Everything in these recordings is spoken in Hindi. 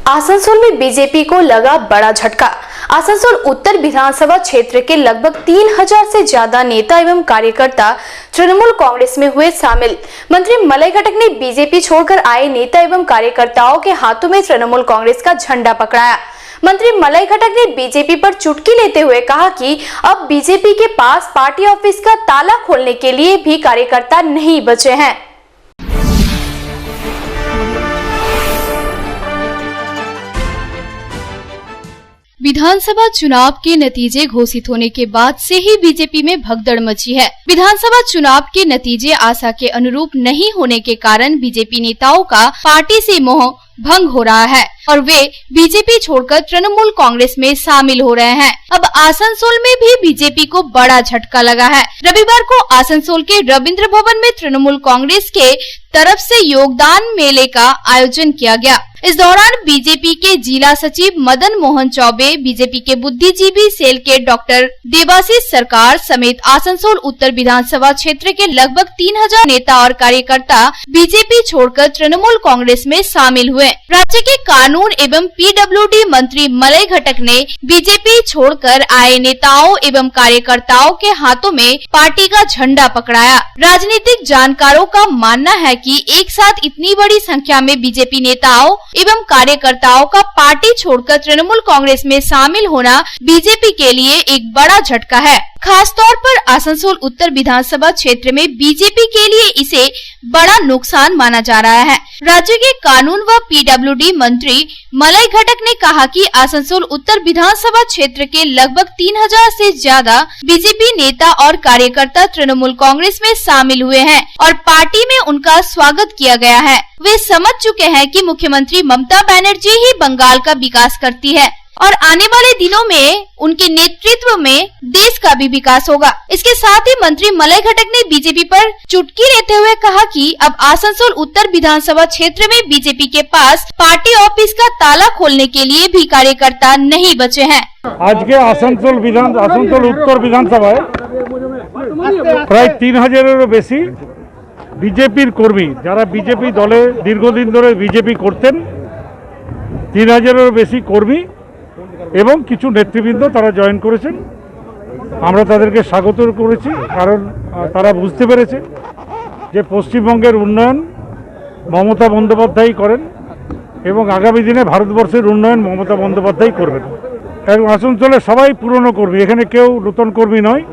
आसनसोल में बीजेपी को लगा बड़ा झटका। आसनसोल उत्तर विधानसभा क्षेत्र के लगभग 3000 से ज्यादा नेता एवं कार्यकर्ता तृणमूल कांग्रेस में हुए शामिल। मंत्री मलय घटक ने बीजेपी छोड़कर आए नेता एवं कार्यकर्ताओं के हाथों में तृणमूल कांग्रेस का झंडा पकड़ाया। मंत्री मलय घटक ने बीजेपी पर चुटकी लेते हुए कहा कि अब बीजेपी के पास पार्टी ऑफिस का ताला खोलने के लिए भी कार्यकर्ता नहीं बचे हैं। विधानसभा चुनाव के नतीजे घोषित होने के बाद से ही बीजेपी में भगदड़ मची है। विधानसभा चुनाव के नतीजे आशा के अनुरूप नहीं होने के कारण बीजेपी नेताओं का पार्टी से मोह भंग हो रहा है और वे बीजेपी छोड़कर तृणमूल कांग्रेस में शामिल हो रहे हैं। अब आसनसोल में भी बीजेपी को बड़ा झटका लगा है। रविवार को आसनसोल के रविंद्र भवन में तृणमूल कांग्रेस के तरफ से योगदान मेले का आयोजन किया गया। इस दौरान बीजेपी के जिला सचिव मदन मोहन चौबे, बीजेपी के बुद्धिजीवी सेल के डॉक्टर देवाशीष सरकार समेत आसनसोल उत्तर विधानसभा क्षेत्र के लगभग 3000 नेता और कार्यकर्ता बीजेपी छोड़कर तृणमूल कांग्रेस में शामिल हुए। राज्य के कानून एवं पीडब्ल्यूडी मंत्री मलय घटक ने बीजेपी छोड़कर आए नेताओं एवं कार्यकर्ताओं के हाथों में पार्टी का झंडा पकड़ाया। राजनीतिक जानकारों का मानना है कि एक साथ इतनी बड़ी संख्या में बीजेपी नेताओं एवं कार्यकर्ताओं का पार्टी छोड़कर तृणमूल कांग्रेस में शामिल होना बीजेपी के लिए एक बड़ा झटका है। खास तौर पर आसनसोल उत्तर विधानसभा क्षेत्र में बीजेपी के लिए इसे बड़ा नुकसान माना जा रहा है। राज्य के कानून व पीडब्ल्यूडी मंत्री मलय घटक ने कहा कि आसनसोल उत्तर विधानसभा क्षेत्र के लगभग 3000 से ज्यादा बीजेपी नेता और कार्यकर्ता तृणमूल कांग्रेस में शामिल हुए हैं और पार्टी में उनका स्वागत किया गया है। वे समझ चुके हैं कि मुख्यमंत्री ममता बनर्जी ही बंगाल का विकास करती है और आने वाले दिनों में उनके नेतृत्व में देश का भी विकास होगा। इसके साथ ही मंत्री मलय घटक ने बीजेपी पर चुटकी लेते हुए कहा कि अब आसनसोल उत्तर विधानसभा क्षेत्र में बीजेपी के पास पार्टी ऑफिस का ताला खोलने के लिए भी कार्यकर्ता नहीं बचे हैं। आज के आसनसोल उत्तर विधानसभाয় প্রায় 3000-এরও বেশি বিজেপির কর্মী যারা বিজেপি দলে দীর্ঘদিন ধরে বিজেপি করতেন 3000-এরও বেশি কর্মী এবং কিছু নেতৃবৃন্দ তারা জয়েন করেছেন। আমরা তাদেরকে স্বাগত করেছি কারণ তারা বুঝতে পেরেছে যে পশ্চিমবঙ্গের উন্নয়ন মমতা বন্দ্যোপাধ্যায় করেন এবং আগামী দিনে ভারতবর্ষের উন্নয়ন মমতা বন্দ্যোপাধ্যায় করবেন। এবং আসানসোলে সবাই পুরনো কর্মী, এখানে কেউ নতুন কর্মী নয়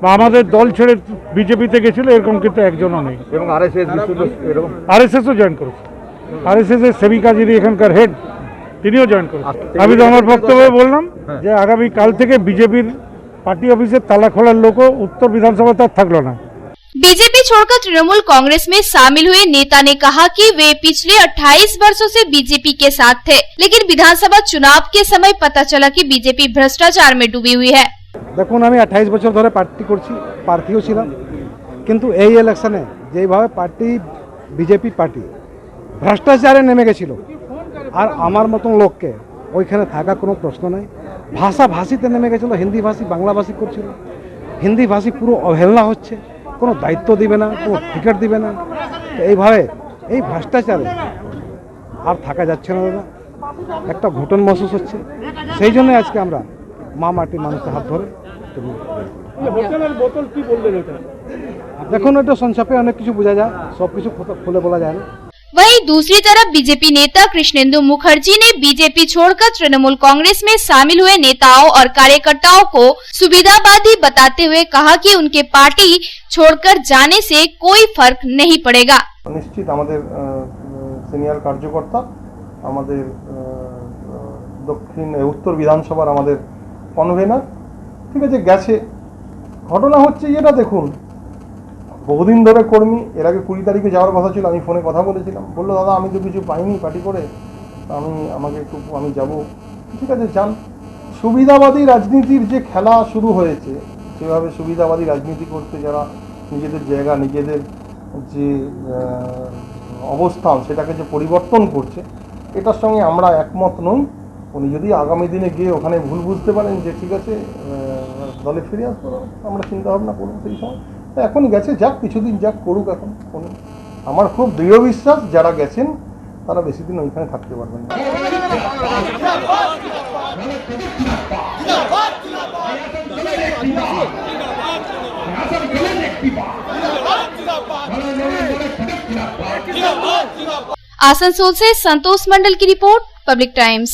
বা আমাদের দল ছেড়ে বিজেপিতে গেছিল এরকম কিন্তু একজনও নেই। এবং আরএসএসও জয়েন করেছে। আরএসএস এর সেবিকা যিনি এখানকার হেড তিনিও জয়েন করেছেন। আমি তো আমার বক্তব্যে বললাম যে আগামী কাল থেকে বিজেপির পার্টি অফিসের তালা খোলার লোকও উত্তর বিধানসভাতে আর থাকলো না। बीजेपी छोड़कर तृणमूल कांग्रेस में शामिल हुए नेता ने कहा कि वे पिछले 28 वर्षों से बीजेपी के साथ थे, लेकिन विधानसभा चुनाव के समय पता चला कि बीजेपी भ्रष्टाचार में डूबी हुई है। দেখুন আমি 28 বছর ধরে পার্টি করছি, প্রার্থীও ছিলাম, কিন্তু এই ইলেকশনে যেভাবে পার্টি বিজেপি পার্টি ভ্রষ্টাচারে নেমে গেছিল আর আমার মতন লোককে ওইখানে থাকা কোনো প্রশ্ন নাই। ভাষাভাষীতে নেমে গেছিল, হিন্দি ভাষী বাংলা ভাষী করছিল, হিন্দি ভাষী পুরো অবহেলনা হচ্ছে, কোনো দায়িত্ব দিবে না, কোনো টিকিট দিবে না। এইভাবে এই ভ্রষ্টাচারে আর থাকা যাচ্ছে না দাদা, একটা ঘটন মহসুস হচ্ছে। সেই জন্য আজকে আমরা মা মাটি মানুষের হাত ধরে দেখুন এটা সংক্ষেপে অনেক কিছু বোঝা যায়, সব কিছু খুলে বলা যায় না। वहीं दूसरी तरफ बीजेपी नेता कृष्णेंदु मुखर्जी ने बीजेपी छोड़कर तृणमूल कांग्रेस में शामिल हुए नेताओं और कार्यकर्ताओं को सुविधावादी बताते हुए कहा कि उनके पार्टी छोड़कर जाने से कोई फर्क नहीं पड़ेगा। निश्चित আমাদের সিনিয়র কার্যকর্তা আমাদের দক্ষিণ উত্তর বিধানসভার আমাদের কনভেনার, ঠিক আছে, গেছে। ঘটনা হচ্ছে এটা দেখুন, বহুদিন ধরে কর্মী, এর আগে 20 তারিখে যাওয়ার কথা ছিল, আমি ফোনে কথা বলেছিলাম, বললো দাদা আমি তো কিছু পাইনি পার্টি করে, আমি যাব। ঠিক আছে, যান। সুবিধাবাদী রাজনীতির যে খেলা শুরু হয়েছে, যেভাবে সুবিধাবাদী রাজনীতি করতে যারা নিজেদের জায়গা নিজেদের যে অবস্থান সেটাকে যে পরিবর্তন করছে, এটার সঙ্গে আমরা একমত নই। উনি যদি আগামী দিনে গিয়ে ওখানে ভুল বুঝতে পারেন যে ঠিক আছে দলে ফিরে আসবো, আমরা চিন্তা ভাবনা করবো সেই সময়। এখনই গেছে, যাক কিছুদিন যাক করুক। এখন আমার খুব দৃঢ় বিশ্বাস যারা গেছেন তারা বেশি দিন ওইখানে থাকতে পারবেন না। आसनसोल से संतोष मंडल की रिपोर्ट, पब्लिक टाइम्स।